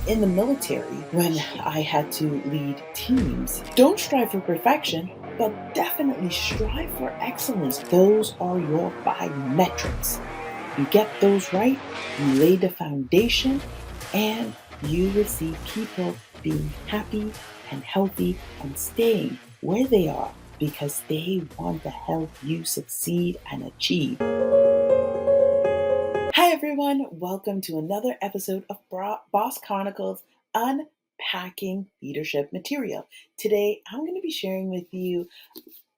in the military when I had to lead teams. Don't strive for perfection, but definitely strive for excellence. Those are your 5 metrics. You get those right, you lay the foundation, and you will see people being happy and healthy and staying where they are because they want to help you succeed and achieve. Hi, everyone. Welcome to another episode of Boss Chronicles Unpacking Leadership Material. Today, I'm going to be sharing with you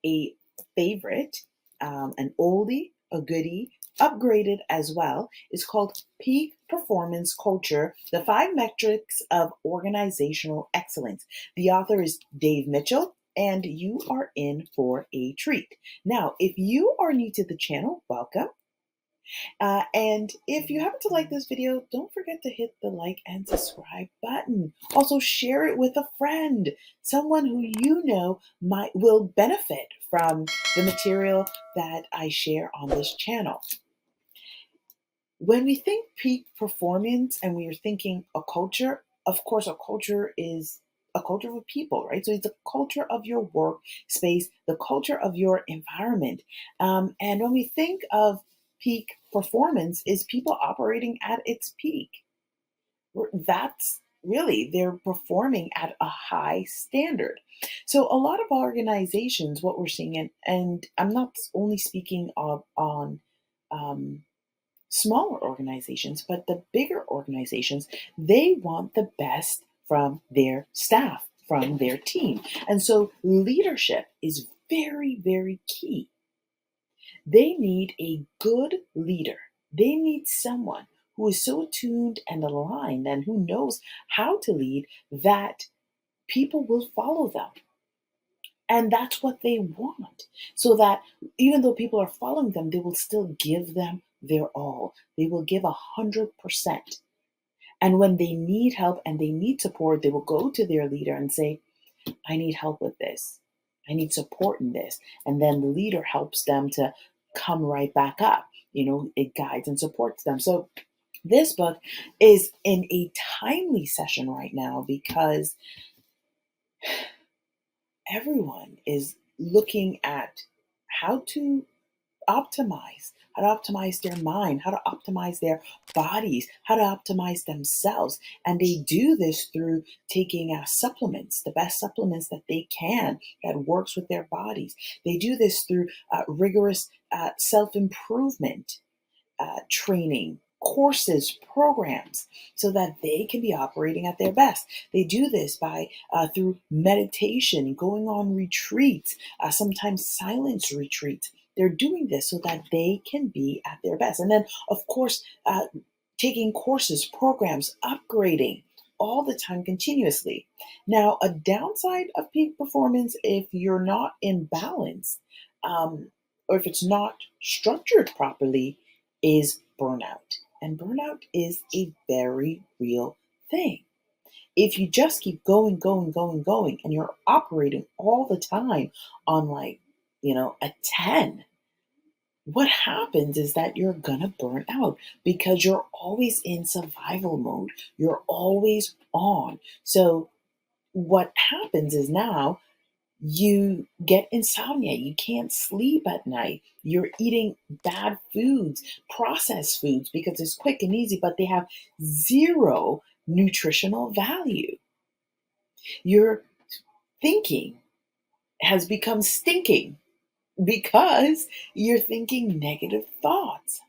a favorite, an oldie, a goodie, upgraded as well. It's called Peak Performance Culture, the 5 Metrics of Organizational Excellence. The author is Dave Mitchell, and you are in for a treat. Now, if you are new to the channel, welcome. And if you happen to like this video, don't forget to hit the like and subscribe button. Also, share it with a friend, someone who you know will benefit from the material that I share on this channel. When we think peak performance and we are thinking a culture, of course, a culture is a culture of people, right? So it's the culture of your work space, the culture of your environment. And when we think of peak performance, is people operating at its peak. That's really, they're performing at a high standard. So a lot of organizations, what we're seeing, and I'm not only speaking on smaller organizations, but the bigger organizations, they want the best from their staff, from their team. And so leadership is very, very key. They need a good leader. They need someone who is so attuned and aligned and who knows how to lead that people will follow them. And that's what they want. So that even though people are following them, they will still give them their all. They will give 100%. And when they need help and they need support, they will go to their leader and say, I need help with this. I need support in this. And then the leader helps them to come right back up. It guides and supports them. So this book is in a timely session right now because everyone is looking at how to optimize their mind, how to optimize their bodies, how to optimize themselves. And they do this through taking supplements, the best supplements that they can that works with their bodies. They do this through rigorous self-improvement training, courses, programs, so that they can be operating at their best. They do this by through meditation, going on retreats, sometimes silence retreats. They're doing this so that they can be at their best. And then, of course, taking courses, programs, upgrading all the time continuously. Now, a downside of peak performance, if you're not in balance, or if it's not structured properly, is burnout. And burnout is a very real thing. If you just keep going, and you're operating all the time on a 10, what happens is that you're gonna burn out because you're always in survival mode. You're always on. So what happens is now you get insomnia. You can't sleep at night. You're eating bad foods, processed foods, because it's quick and easy, but they have zero nutritional value. Your thinking has become stinking because you're thinking negative thoughts.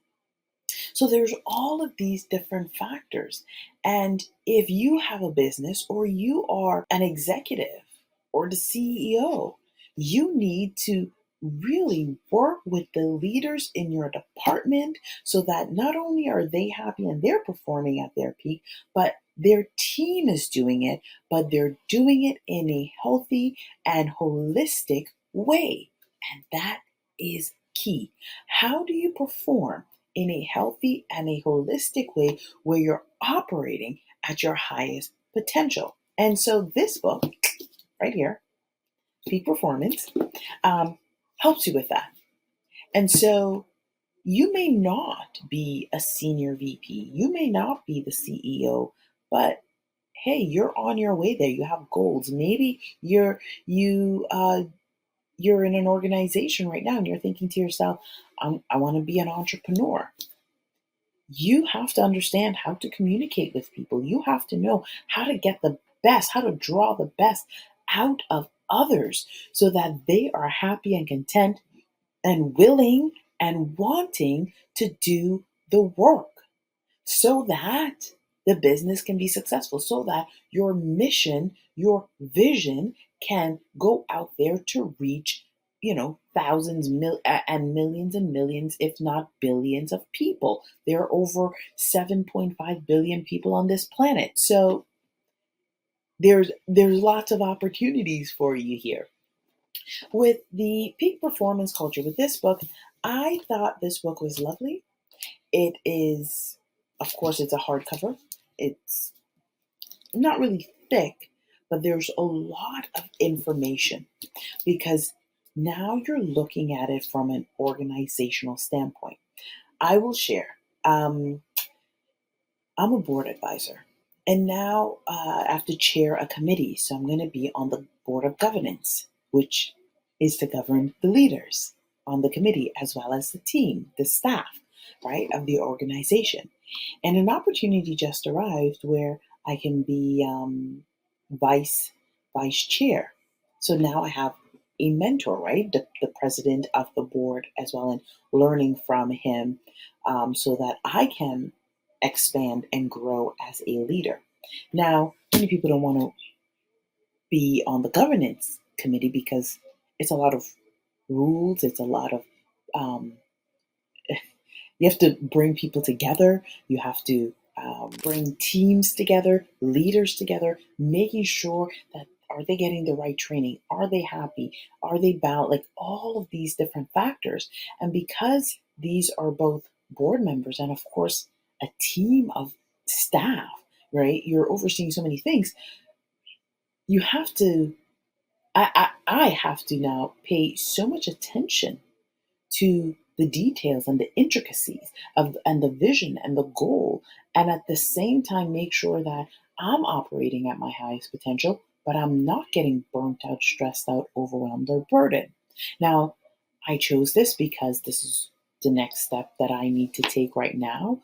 So there's all of these different factors. And if you have a business or you are an executive or the CEO, you need to really work with the leaders in your department so that not only are they happy and they're performing at their peak, but their team is doing it, but they're doing it in a healthy and holistic way. And that is key. How do you perform in a healthy and a holistic way where you're operating at your highest potential? And so this book right here, Peak Performance, helps you with that. And so you may not be a senior VP, you may not be the CEO, but hey, you're on your way there. You have goals. Maybe you're in an organization right now and you're thinking to yourself, I want to be an entrepreneur. You have to understand how to communicate with people. You have to know how to get the best, how to draw the best out of others so that they are happy and content and willing and wanting to do the work so that the business can be successful, so that your mission, your vision can go out there to reach, thousands and millions, if not billions of people. There are over 7.5 billion people on this planet. So there's lots of opportunities for you here. With the peak performance culture, with this book, I thought this book was lovely. It is, of course, it's a hardcover. It's not really thick, but there's a lot of information because now you're looking at it from an organizational standpoint. I will share. I'm a board advisor, and now I have to chair a committee. So I'm going to be on the board of governance, which is to govern the leaders on the committee as well as the team, the staff, right, of the organization. And an opportunity just arrived where I can be vice chair. So now I have a mentor, right? The president of the board as well, and learning from him so that I can expand and grow as a leader. Now, many people don't want to be on the governance committee because it's a lot of rules, it's a lot of um, you have to bring people together. You have to bring teams together, leaders together, making sure that are they getting the right training? Are they happy? Are they bound? Like all of these different factors. And because these are both board members and, of course, a team of staff, right? You're overseeing so many things. You have to, I have to now pay so much attention to the details and the intricacies of and the vision and the goal, and at the same time make sure that I'm operating at my highest potential, but I'm not getting burnt out, stressed out, overwhelmed, or burdened. Now, I chose this because this is the next step that I need to take right now.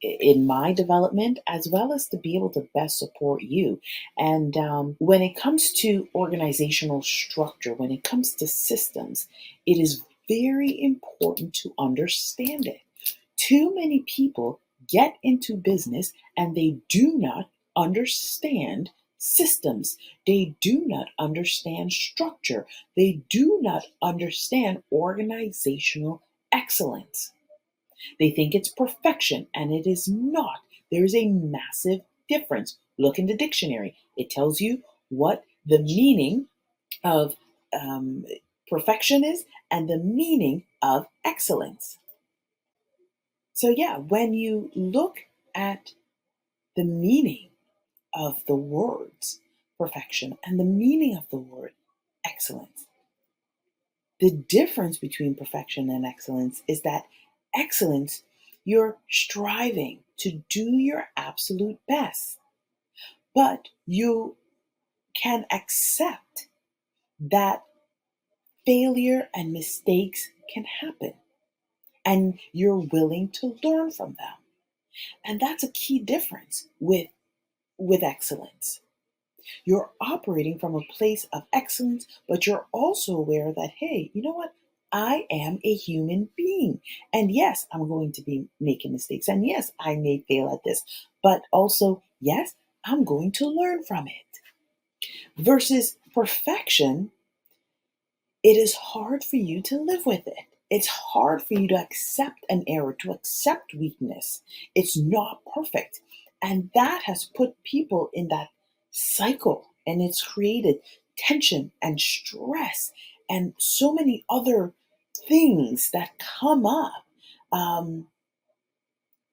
In my development, as well as to be able to best support you. And when it comes to organizational structure, when it comes to systems, it is very important to understand it. Too many people get into business and they do not understand systems. They do not understand structure. They do not understand organizational excellence. They think it's perfection, and it is not. There is a massive difference. Look in the dictionary, it tells you what the meaning of um, perfection is and the meaning of excellence. So, yeah, when you look at the meaning of the words perfection and the meaning of the word excellence, the difference between perfection and excellence is that excellence, you're striving to do your absolute best, but you can accept that failure and mistakes can happen, and you're willing to learn from them. And that's a key difference with excellence. You're operating from a place of excellence, but you're also aware that, hey, you know what? I am a human being. And yes, I'm going to be making mistakes. And yes, I may fail at this. But also, yes, I'm going to learn from it. Versus perfection, it is hard for you to live with it. It's hard for you to accept an error, to accept weakness. It's not perfect. And that has put people in that cycle, and it's created tension and stress and so many other things that come up, um,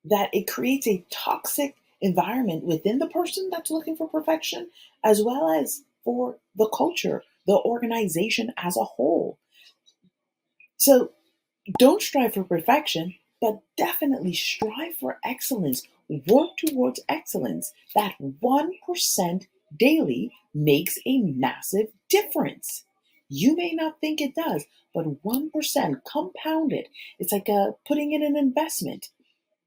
that it creates a toxic environment within the person that's looking for perfection, as well as for the culture, the organization as a whole. So don't strive for perfection, but definitely strive for excellence. Work towards excellence. That 1% daily makes a massive difference. You may not think it does, but 1% compounded, it's like putting in an investment.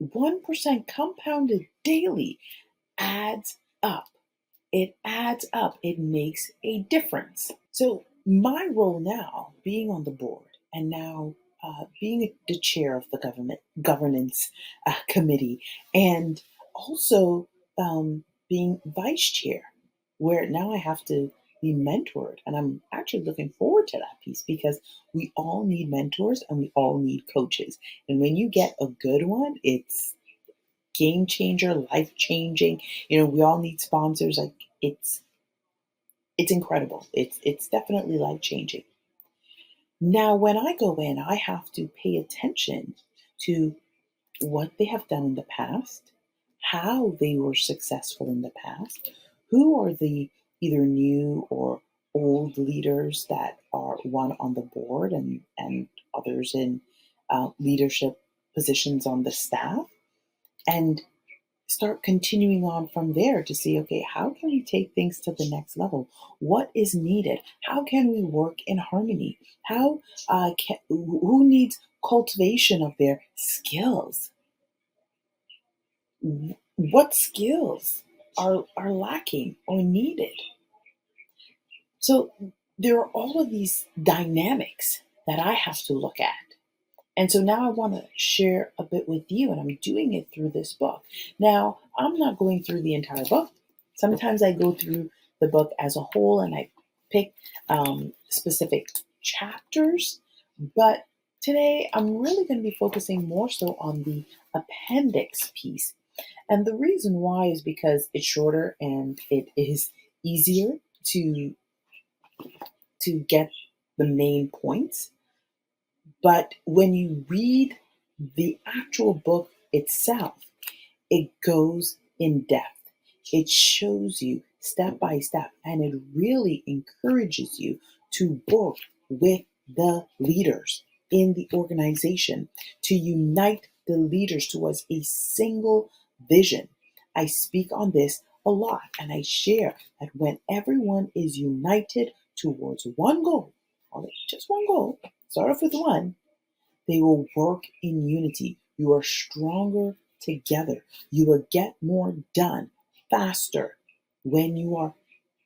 1% compounded daily adds up. It adds up. It makes a difference. So, my role now, being on the board and now being the chair of the governance committee, and also being vice chair, where now I have to be mentored. And I'm actually looking forward to that piece because we all need mentors and we all need coaches. And when you get a good one, it's game changer, life changing. We all need sponsors. Like it's incredible. It's definitely life changing. Now, when I go in, I have to pay attention to what they have done in the past, how they were successful in the past, who are the either new or old leaders that are one on the board and others in leadership positions on the staff, and start continuing on from there to see, okay, how can we take things to the next level? What is needed? How can we work in harmony? Who needs cultivation of their skills? What skills are lacking or needed? So there are all of these dynamics that I have to look at. And so now I want to share a bit with you, and I'm doing it through this book. Now, I'm not going through the entire book. Sometimes I go through the book as a whole and I pick specific chapters, but today I'm really going to be focusing more so on the appendix piece. And the reason why is because it's shorter and it is easier to get the main points. But when you read the actual book itself, it goes in depth. It shows you step by step, and it really encourages you to work with the leaders in the organization, to unite the leaders towards a single vision. I speak on this a lot, and I share that when everyone is united towards one goal, just one goal, start off with one, they will work in unity. You are stronger together. You will get more done faster when you are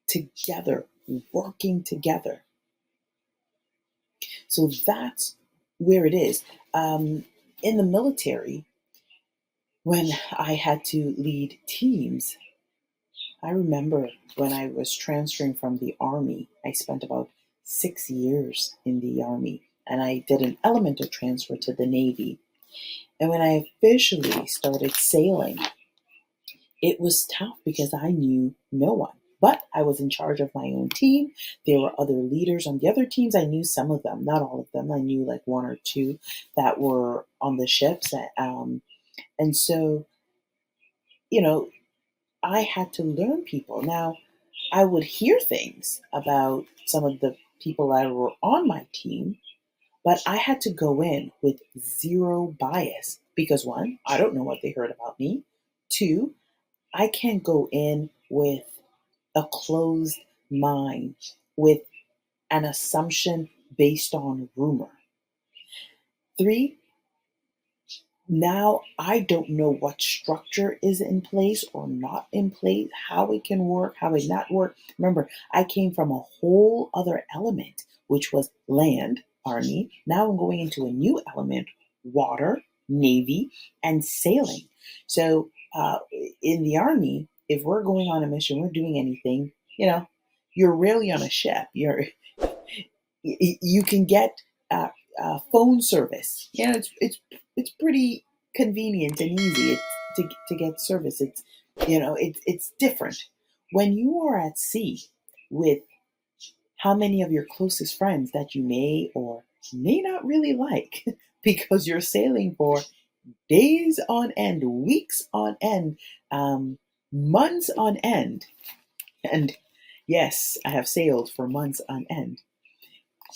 together, working together. So that's where it is. In the military, when I had to lead teams, I remember when I was transferring from the Army, I spent about 6 years in the Army, and I did an elemental transfer to the Navy. And when I officially started sailing, it was tough because I knew no one. But I was in charge of my own team. There were other leaders on the other teams. I knew some of them, not all of them. I knew like one or two that were on the ships. And so, you know, I had to learn people. Now, I would hear things about some of the people that were on my team, but I had to go in with zero bias because one, I don't know what they heard about me. Two, I can't go in with a closed mind, with an assumption based on rumor. Three, now I don't know what structure is in place or not in place, how it can work, how it not work. Remember, I came from a whole other element, which was land, army. Now I'm going into a new element, water, navy, and sailing. So in the army, if we're going on a mission, we're doing anything, you're rarely on a ship. You can get uh, phone service. It's pretty convenient and easy to get service. It's different when you are at sea with how many of your closest friends that you may or may not really like because you're sailing for days on end, weeks on end, months on end, and yes, I have sailed for months on end.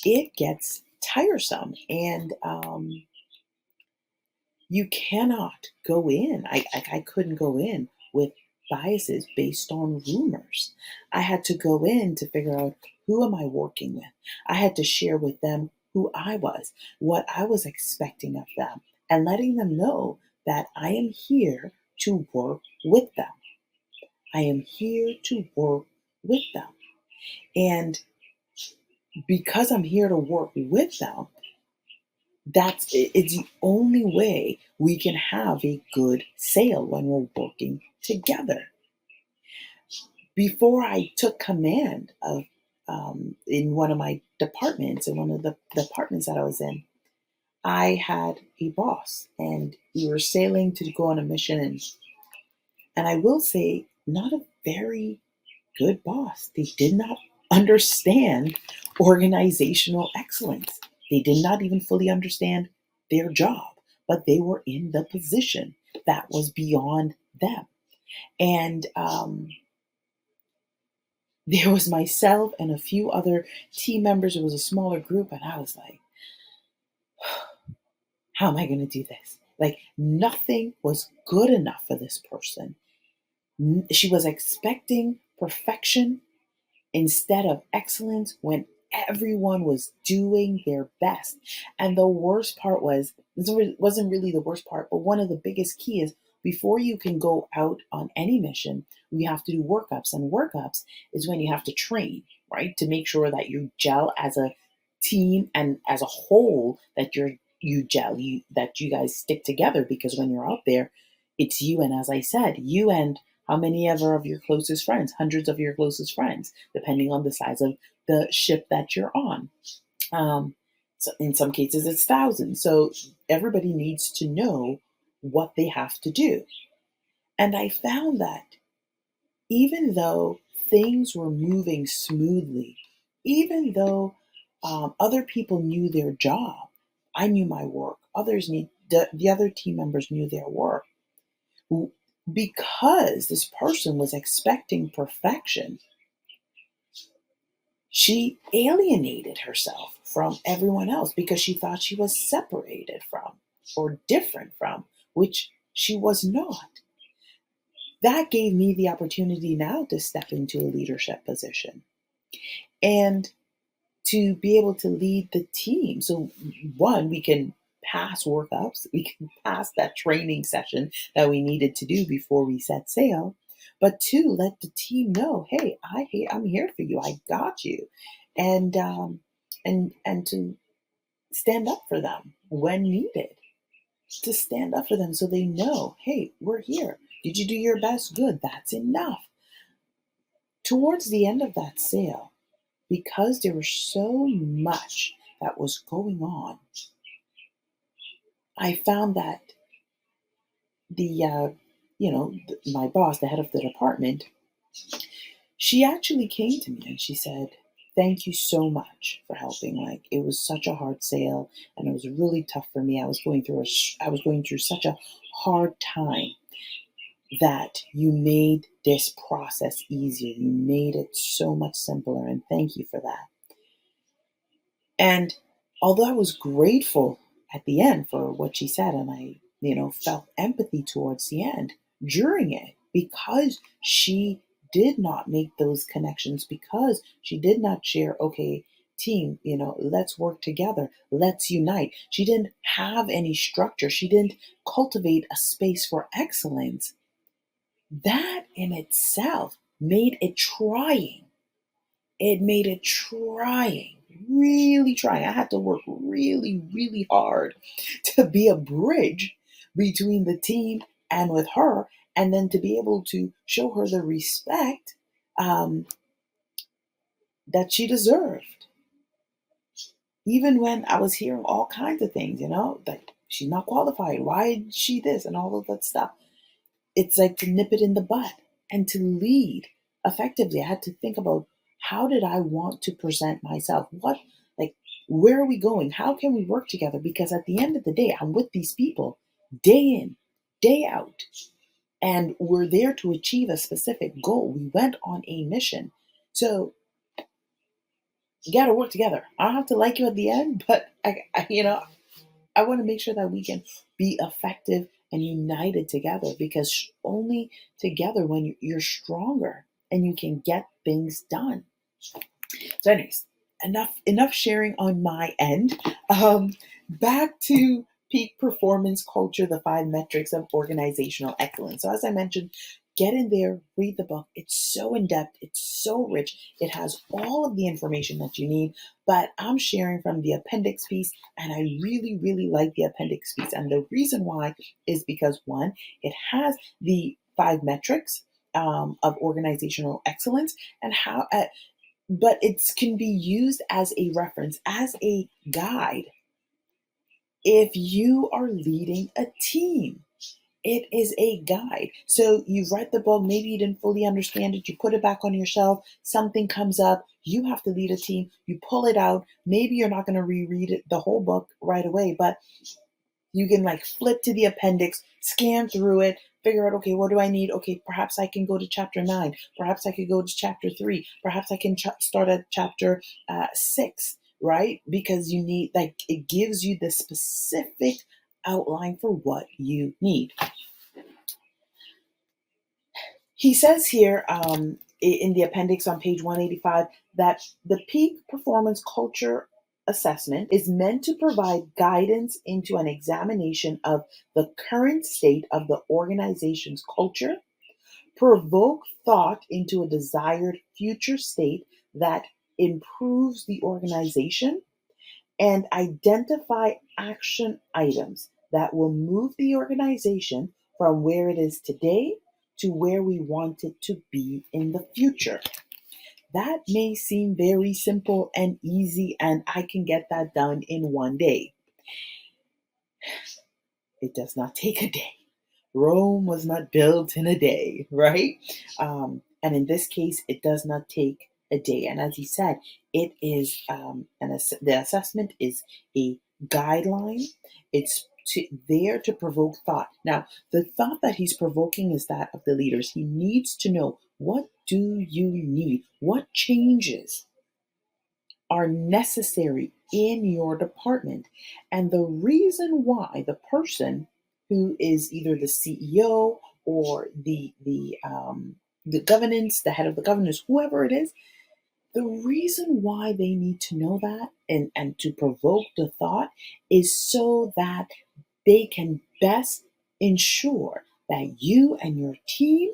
It gets tiresome. And You cannot go in. I couldn't go in with biases based on rumors. I had to go in to figure out, who am I working with? I had to share with them who I was, what I was expecting of them, and letting them know that I am here to work with them. I am here to work with them. And because I'm here to work with them, it's the only way we can have a good sale, when we're working together. Before I took command of, in one of my departments, in one of the departments that I was in, I had a boss, and we were sailing to go on a mission, and I will say, not a very good boss. They did not understand organizational excellence. They did not even fully understand their job, but they were in the position that was beyond them. And there was myself and a few other team members. It was a smaller group, and I was like, how am I going to do this? Like, nothing was good enough for this person. She was expecting perfection instead of excellence, when everyone was doing their best. And the worst part was, this wasn't really the worst part, but one of the biggest key is, before you can go out on any mission, we have to do workups. And workups is when you have to train, right? To make sure that you gel as a team and as a whole, that you gel, that you guys stick together, because when you're out there, it's you, and as I said, you and how many ever of your closest friends, hundreds of your closest friends, depending on the size of the ship that you're on. So in some cases, it's thousands. So everybody needs to know what they have to do. And I found that even though things were moving smoothly, even though other people knew their job, I knew my work. The other team members knew their work. Because this person was expecting perfection, she alienated herself from everyone else, because she thought she was separated from, or different from, which she was not. That gave me the opportunity now to step into a leadership position and to be able to lead the team. So, one, we can pass workups, we can pass that training session that we needed to do before we set sail. But two, let the team know, hey, I'm here for you. I got you, and and to stand up for them when needed. To stand up for them so they know, hey, we're here. Did you do your best? Good. That's enough. Towards the end of that sail, because there was so much that was going on, I found that the my boss, the head of the department, she actually came to me and she said, "Thank you so much for helping. Like, it was such a hard sale, and it was really tough for me. I was going through such a hard time, that you made this process easier. You made it so much simpler, and thank you for that." And although I was grateful at the end for what she said, and I, felt empathy towards the end, during it, because she did not make those connections, because she did not share, okay, team, let's work together, let's unite. She didn't have any structure. She didn't cultivate a space for excellence. That in itself made it trying. It made it trying, really trying. I had to work really, really hard to be a bridge between the team and with her, and then to be able to show her the respect um, that she deserved. Even when I was hearing all kinds of things, like, she's not qualified. Why is she this? And all of that stuff. It's like to nip it in the bud and to lead effectively. I had to think about, how did I want to present myself? Like, where are we going? How can we work together? Because at the end of the day, I'm with these people day in, day out, and we're there to achieve a specific goal. We went on a mission. So you got to work together. I don't have to like you at the end, but I want to make sure that we can be effective and united together, because only together when you're stronger and you can get things done. So, anyways, enough sharing on my end. Back to peak performance culture, the 5 metrics of organizational excellence. So, as I mentioned, get in there, read the book. It's so in depth, it's so rich. It has all of the information that you need. But I'm sharing from the appendix piece, and I really, really like the appendix piece. And the reason why is because, one, it has the 5 metrics of organizational excellence, and how but it can be used as a reference, as a guide if you are leading a team. It is a guide. So you've read the book, maybe you didn't fully understand it, you put it back on your shelf, something comes up, you have to lead a team, you pull it out. Maybe you're not going to reread it, the whole book right away, but you can like flip to the appendix, scan through it, figure out, okay, what do I need? Okay, perhaps I can go to chapter 9. Perhaps I could go to chapter 3. Perhaps I can start at chapter 6, right? Because you need, like, it gives you the specific outline for what you need. He says here in the appendix on page 185 that the peak performance culture assessment is meant to provide guidance into an examination of the current state of the organization's culture, provoke thought into a desired future state that improves the organization, and identify action items that will move the organization from where it is today to where we want it to be in the future. That may seem very simple and easy, and I can get that done in one day. It does not take a day. Rome was not built in a day, right? And in this case, it does not take a day. And as he said, it is the assessment is a guideline. It's there to provoke thought. Now, the thought that he's provoking is that of the leaders. He needs to know, what do you need? What changes are necessary in your department? And the reason why the person who is either the CEO or the governance, the head of the governance, whoever it is, the reason why they need to know that and to provoke the thought is so that they can best ensure that you and your team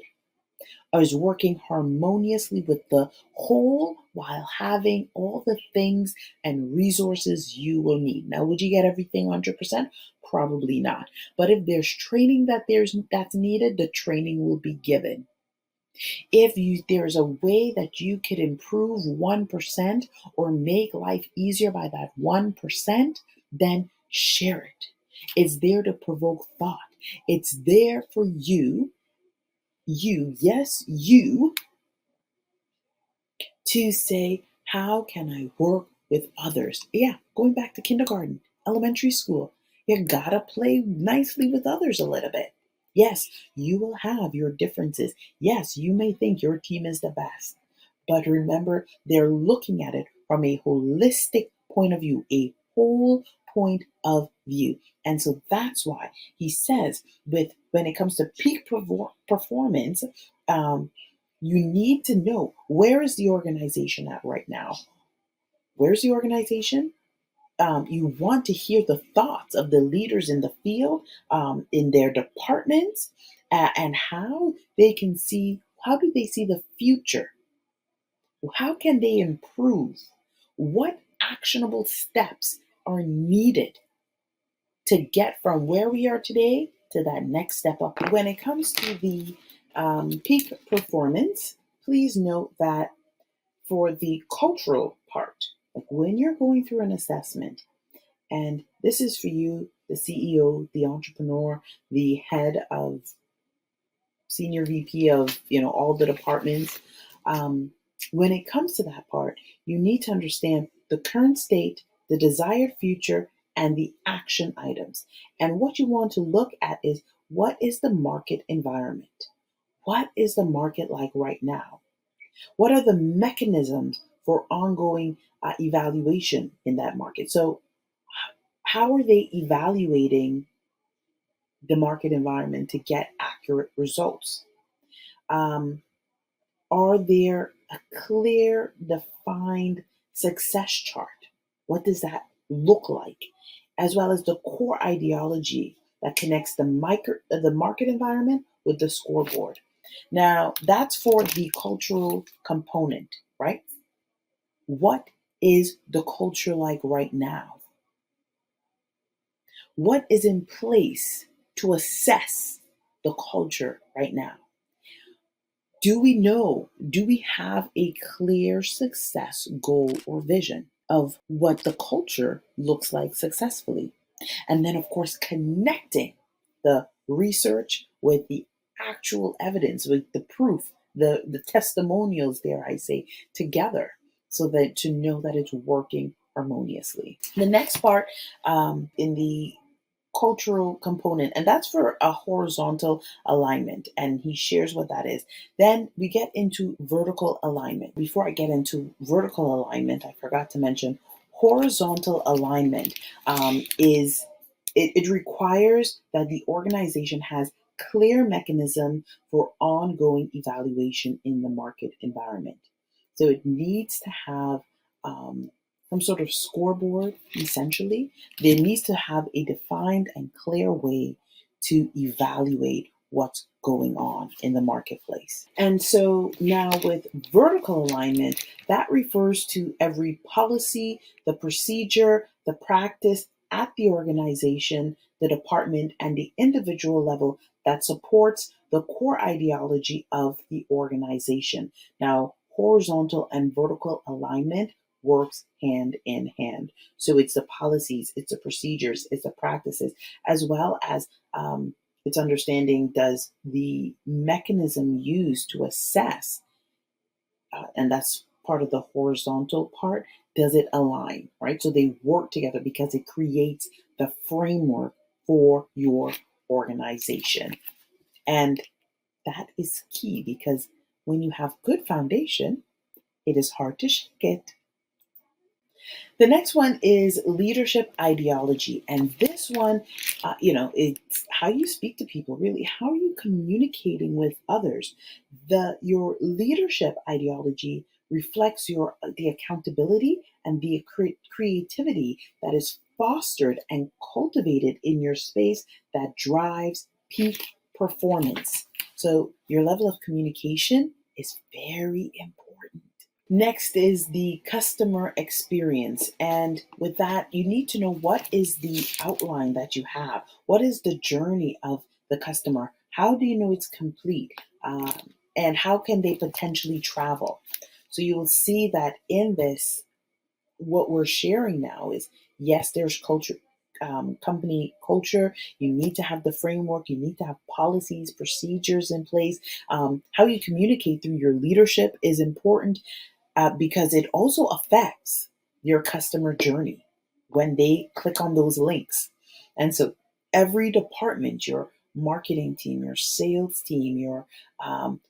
is working harmoniously with the whole while having all the things and resources you will need. Now, would you get everything 100%? Probably not. But if there's training that's needed, the training will be given. If there's a way that you could improve 1% or make life easier by that 1%, then share it. It's there to provoke thought. It's there for yes, you, to say, how can I work with others? Yeah, going back to kindergarten, elementary school, you gotta play nicely with others a little bit. Yes, you will have your differences. Yes, you may think your team is the best, but remember, they're looking at it from a holistic point of view, a whole point of view. And so that's why he says, when it comes to peak performance, you need to know, where is the organization at right now? Where's the organization? You want to hear the thoughts of the leaders in the field, in their departments, and how do they see the future? How can they improve? What actionable steps are needed to get from where we are today to that next step up? When it comes to the peak performance, please note that for the cultural part, like when you're going through an assessment, and this is for you, the CEO, the entrepreneur, the head of senior VP of all the departments. When it comes to that part, you need to understand the current state, the desired future, and the action items. And what you want to look at is, what is the market environment? What is the market like right now? What are the mechanisms for ongoing evaluation in that market? So, how are they evaluating the market environment to get accurate results? Um, are there a clear, defined success chart? What does that look like? As well as the core ideology that connects the market environment with the scoreboard. Now, that's for the cultural component, right? What is the culture like right now? What is in place to assess the culture right now? Do we know? Do we have a clear success goal or vision of what the culture looks like successfully? And then, of course, connecting the research with the actual evidence, with the proof, the testimonials, dare I say, together, so that to know that it's working harmoniously. The next part in the cultural component, and that's for a horizontal alignment, and he shares what that is. Then we get into vertical alignment. Before I get into vertical alignment, I forgot to mention horizontal alignment is it requires that the organization has clear mechanism for ongoing evaluation in the market environment. So it needs to have um, some sort of scoreboard, essentially. There needs to have a defined and clear way to evaluate what's going on in the marketplace. And so now with vertical alignment, that refers to every policy, the procedure, the practice at the organization, the department, and the individual level that supports the core ideology of the organization. Now, horizontal and vertical alignment works hand in hand. So it's the policies, it's the procedures, it's the practices, as well as it's understanding does the mechanism used to assess, and that's part of the horizontal part, does it align, right? So they work together because it creates the framework for your organization. And that is key because when you have good foundation, it is hard to shake it. The next one is leadership ideology. And this one, it's how you speak to people, really. How are you communicating with others? Your leadership ideology reflects the accountability and the creativity that is fostered and cultivated in your space that drives peak performance. So your level of communication is very important. Next is the customer experience. And with that, you need to know what is the outline that you have? What is the journey of the customer? How do you know it's complete? And how can they potentially travel? So you will see that in this, what we're sharing now is yes, there's culture, company culture. You need to have the framework, you need to have policies, procedures in place. How you communicate through your leadership is important because it also affects your customer journey when they click on those links. And so every department, your marketing team, your sales team, your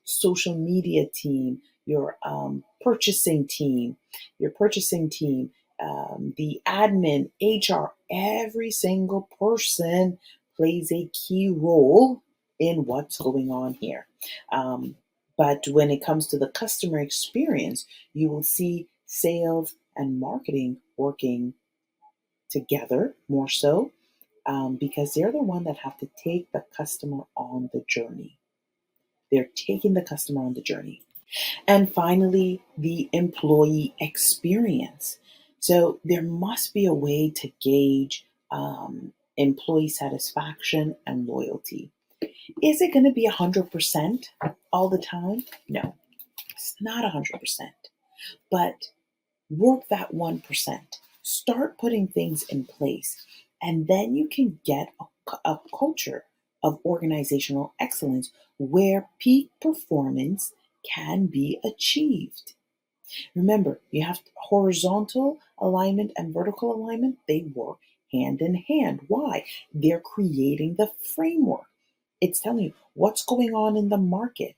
social media team, your purchasing team, the admin, HR, every single person plays a key role in what's going on here. But when it comes to the customer experience, you will see sales and marketing working together more so because they're the one that have to take the customer on the journey. They're taking the customer on the journey. And finally, the employee experience. So there must be a way to gauge employee satisfaction and loyalty. Is it going to be 100% all the time? No, it's not 100%. But work that 1%. Start putting things in place, and then you can get a culture of organizational excellence where peak performance can be achieved. Remember, you have horizontal alignment and vertical alignment, they work hand in hand. Why? They're creating the framework. It's telling you what's going on in the market.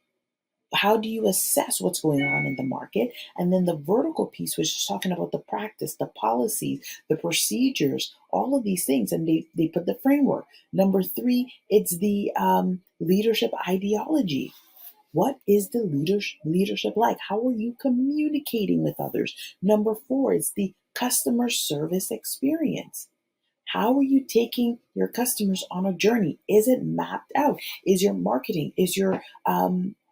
How do you assess what's going on in the market? And then the vertical piece was just talking about the practice, the policies, the procedures, all of these things. And they put the framework. Number three, it's the leadership ideology. What is the leadership like? How are you communicating with others? Number four is the customer service experience. How are you taking your customers on a journey? Is it mapped out? Is your marketing, is your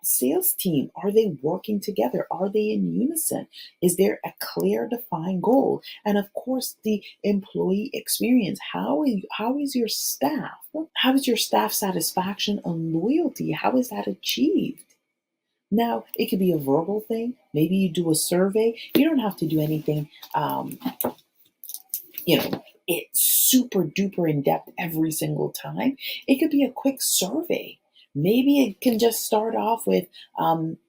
sales team, are they working together? Are they in unison? Is there a clear, defined goal? And of course, the employee experience. How is your staff? How is your staff satisfaction and loyalty? How is that achieved? Now, it could be a verbal thing. Maybe you do a survey. You don't have to do anything it's super duper in depth every single time. It could be a quick survey. Maybe it can just start off with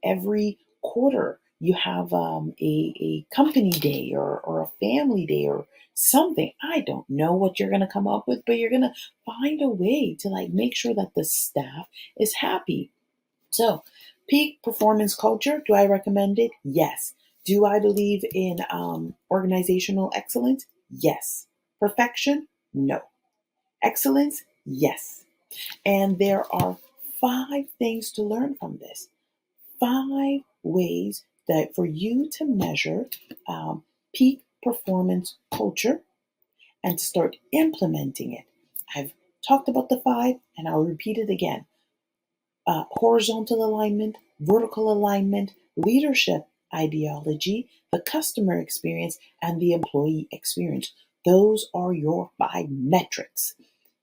every quarter you have a company day or a family day or something. I don't know what you're going to come up with, but you're going to find a way to like make sure that the staff is happy. So, peak performance culture, do I recommend it? Yes. Do I believe in organizational excellence? Yes. Perfection? No. Excellence? Yes. And there are 5 things to learn from this. 5 ways that for you to measure peak performance culture and to start implementing it. I've talked about the 5 and I'll repeat it again. Horizontal alignment, vertical alignment, leadership ideology, the customer experience, and the employee experience. Those are your 5 metrics.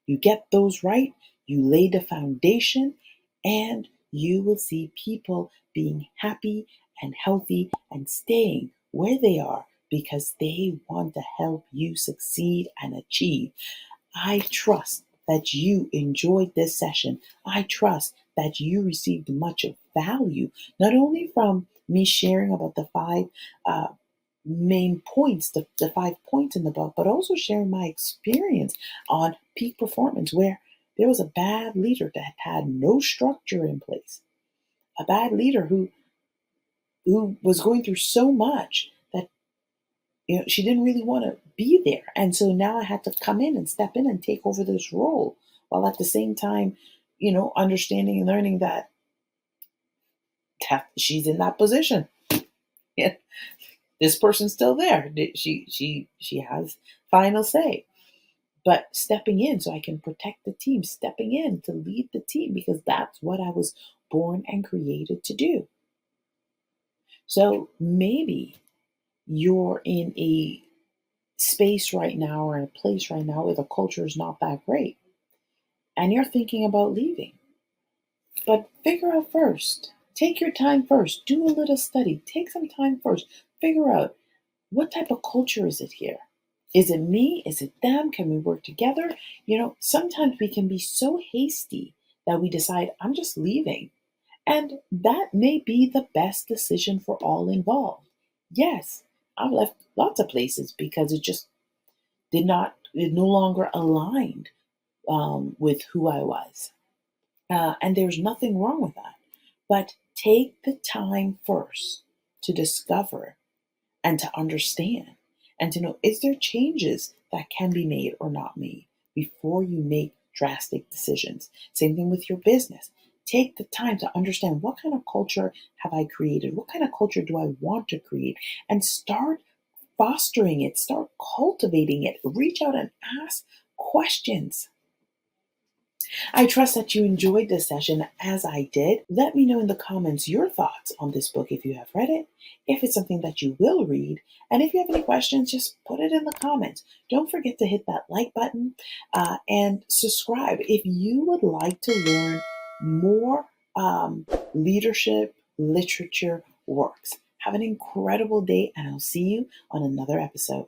You get those right, you lay the foundation, and you will see people being happy and healthy and staying where they are because they want to help you succeed and achieve. I trust that you enjoyed this session. I trust that you received much of value, not only from me sharing about the 5 main points, the 5 points in the book, but also sharing my experience on peak performance, where there was a bad leader that had no structure in place, a bad leader who was going through so much that she didn't really want to be there. And so now I had to come in and step in and take over this role while at the same time, understanding and learning that she's in that position. Yeah, this person's still there. She has final say. But stepping in so I can protect the team, stepping in to lead the team because that's what I was born and created to do. So maybe you're in a space right now or in a place right now where the culture is not that great and you're thinking about leaving. But figure out first. Take your time first. Do a little study. Take some time first. Figure out what type of culture is it here? Is it me? Is it them? Can we work together? Sometimes we can be so hasty that we decide, I'm just leaving. And that may be the best decision for all involved. Yes, I've left lots of places because it no longer aligned with who I was. And there's nothing wrong with that. But take the time first to discover and to understand and to know, is there changes that can be made or not made before you make drastic decisions? Same thing with your business. Take the time to understand, what kind of culture have I created? What kind of culture do I want to create? And start fostering it, start cultivating it. Reach out and ask questions. I trust that you enjoyed this session as I did. Let me know in the comments your thoughts on this book if you have read it, if it's something that you will read, and if you have any questions, just put it in the comments. Don't forget to hit that like button and subscribe if you would like to learn more leadership literature works. Have an incredible day, and I'll see you on another episode.